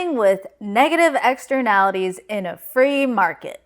dealing with negative externalities in a free market.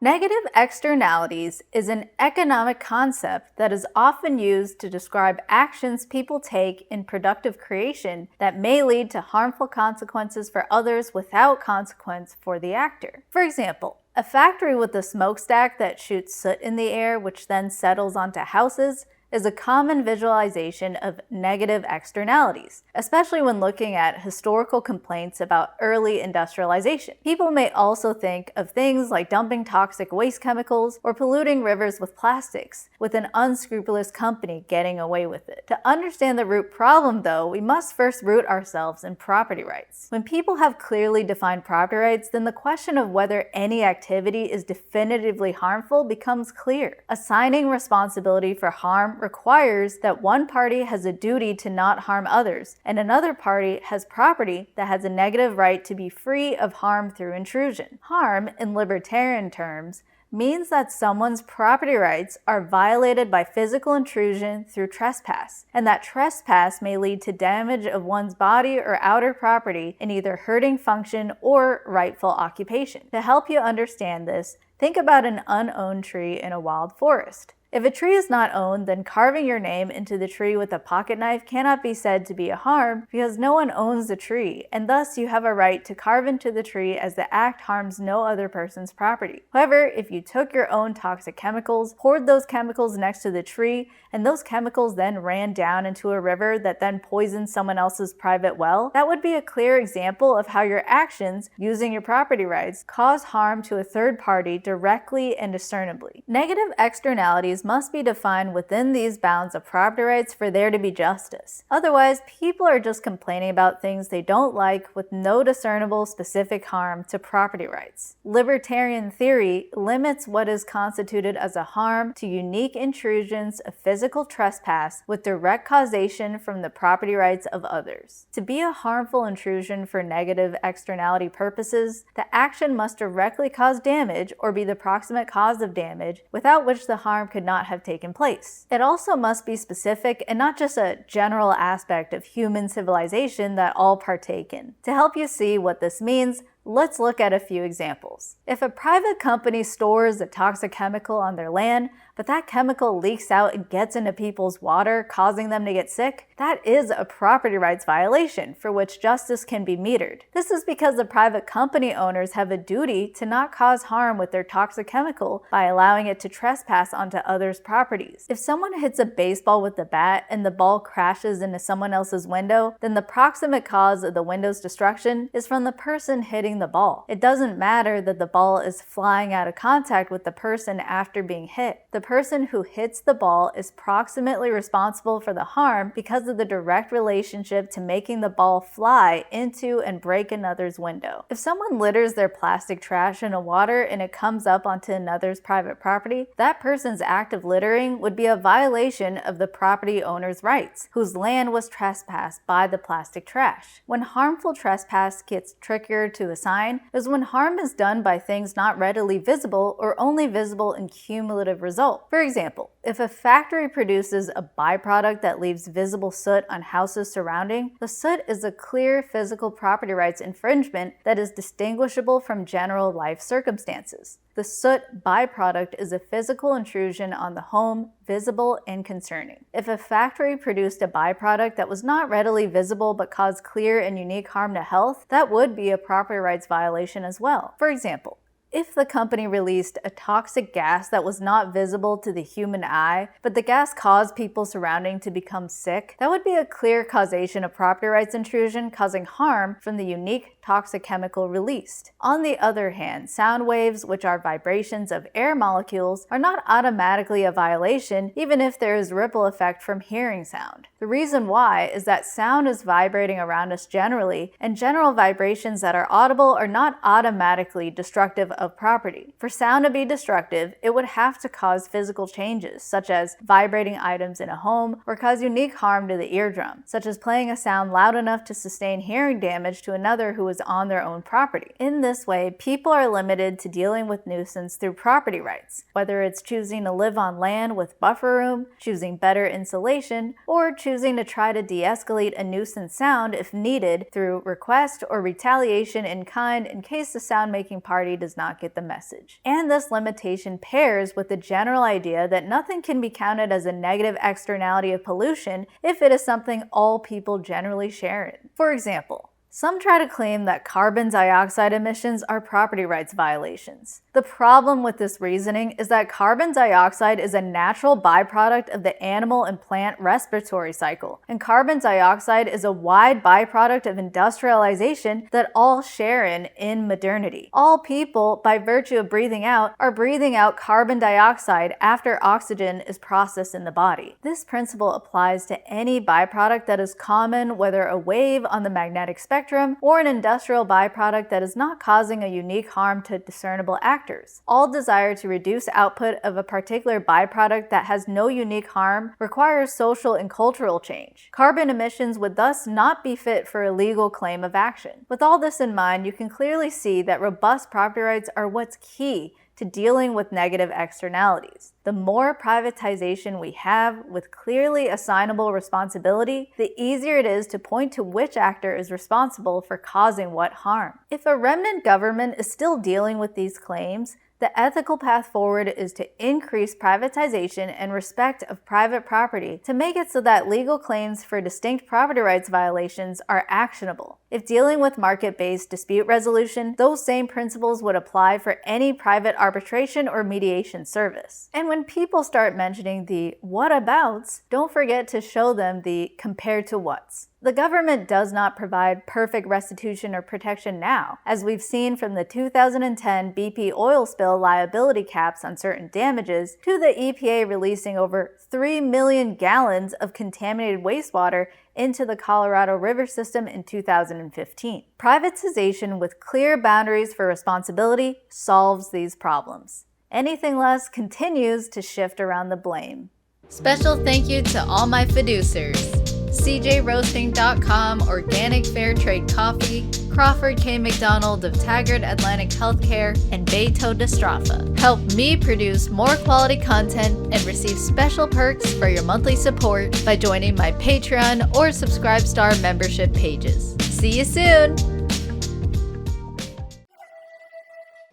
Negative externalities is an economic concept that is often used to describe actions people take in productive creation that may lead to harmful consequences for others without consequence for the actor. For example, a factory with a smokestack that shoots soot in the air which then settles onto houses is a common visualization of negative externalities, especially when looking at historical complaints about early industrialization. People may also think of things like dumping toxic waste chemicals or polluting rivers with plastics, with an unscrupulous company getting away with it. To understand the root problem, though, we must first root ourselves in property rights. When people have clearly defined property rights, then the question of whether any activity is definitively harmful becomes clear. Assigning responsibility for harm requires that one party has a duty to not harm others, and another party has property that has a negative right to be free of harm through intrusion. Harm, in libertarian terms, means that someone's property rights are violated by physical intrusion through trespass, and that trespass may lead to damage of one's body or outer property in either hurting function or rightful occupation. To help you understand this, think about an unowned tree in a wild forest. If a tree is not owned, then carving your name into the tree with a pocket knife cannot be said to be a harm because no one owns the tree, and thus you have a right to carve into the tree as the act harms no other person's property. However, if you took your own toxic chemicals, poured those chemicals next to the tree, and those chemicals then ran down into a river that then poisoned someone else's private well, that would be a clear example of how your actions, using your property rights, cause harm to a third party directly and discernibly. Negative externalities must be defined within these bounds of property rights for there to be justice. Otherwise, people are just complaining about things they don't like with no discernible specific harm to property rights. Libertarian theory limits what is constituted as a harm to unique intrusions of physical trespass with direct causation from the property rights of others. To be a harmful intrusion for negative externality purposes, the action must directly cause damage or be the proximate cause of damage, without which the harm could not have taken place. It also must be specific and not just a general aspect of human civilization that all partake in. To help you see what this means, let's look at a few examples. If a private company stores a toxic chemical on their land, but that chemical leaks out and gets into people's water, causing them to get sick, that is a property rights violation for which justice can be metered. This is because the private company owners have a duty to not cause harm with their toxic chemical by allowing it to trespass onto others' properties. If someone hits a baseball with a bat and the ball crashes into someone else's window, then the proximate cause of the window's destruction is from the person hitting the ball. It doesn't matter that the ball is flying out of contact with the person after being hit. The person who hits the ball is proximately responsible for the harm because of the direct relationship to making the ball fly into and break another's window. If someone litters their plastic trash in a water and it comes up onto another's private property, that person's act of littering would be a violation of the property owner's rights, whose land was trespassed by the plastic trash. When harmful trespass gets trickier to assign is when harm is done by things not readily visible or only visible in cumulative results. For example, if a factory produces a byproduct that leaves visible soot on houses surrounding, the soot is a clear physical property rights infringement that is distinguishable from general life circumstances. The soot byproduct is a physical intrusion on the home, visible and concerning. If a factory produced a byproduct that was not readily visible but caused clear and unique harm to health, that would be a property rights violation as well. For example, if the company released a toxic gas that was not visible to the human eye, but the gas caused people surrounding to become sick, that would be a clear causation of property rights intrusion causing harm from the unique toxic chemical released. On the other hand, sound waves, which are vibrations of air molecules, are not automatically a violation even if there is ripple effect from hearing sound. The reason why is that sound is vibrating around us generally, and general vibrations that are audible are not automatically destructive of property. For sound to be destructive, it would have to cause physical changes, such as vibrating items in a home, or cause unique harm to the eardrum, such as playing a sound loud enough to sustain hearing damage to another who is on their own property. In this way, people are limited to dealing with nuisance through property rights, whether it's choosing to live on land with buffer room, choosing better insulation, or choosing to try to de-escalate a nuisance sound if needed through request or retaliation in kind in case the sound-making party does not get the message. And this limitation pairs with the general idea that nothing can be counted as a negative externality of pollution if it is something all people generally share in. For example, some try to claim that carbon dioxide emissions are property rights violations. The problem with this reasoning is that carbon dioxide is a natural byproduct of the animal and plant respiratory cycle, and carbon dioxide is a wide byproduct of industrialization that all share in modernity. All people, by virtue of breathing out, are breathing out carbon dioxide after oxygen is processed in the body. This principle applies to any byproduct that is common, whether a wave on the magnetic spectrum or an industrial byproduct that is not causing a unique harm to discernible actors. All desire to reduce output of a particular byproduct that has no unique harm requires social and cultural change. Carbon emissions would thus not be fit for a legal claim of action. With all this in mind, you can clearly see that robust property rights are what's key to dealing with negative externalities. The more privatization we have with clearly assignable responsibility, the easier it is to point to which actor is responsible for causing what harm. If a remnant government is still dealing with these claims, the ethical path forward is to increase privatization and respect of private property to make it so that legal claims for distinct property rights violations are actionable. If dealing with market-based dispute resolution, those same principles would apply for any private arbitration or mediation service. And when people start mentioning the what-abouts, don't forget to show them the compared to what's. The government does not provide perfect restitution or protection now, as we've seen from the 2010 BP oil spill liability caps on certain damages to the EPA releasing over 3 million gallons of contaminated wastewater into the Colorado River system in 2015. Privatization with clear boundaries for responsibility solves these problems. Anything less continues to shift around the blame. Special thank you to all my fiduciaries. CJRoasting.com Organic Fair Trade Coffee, Crawford K. McDonald of Taggart Atlantic Healthcare, and Beto Destrafa. Help me produce more quality content and receive special perks for your monthly support by joining my Patreon or Subscribestar membership pages. See you soon!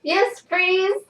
Yes, freeze!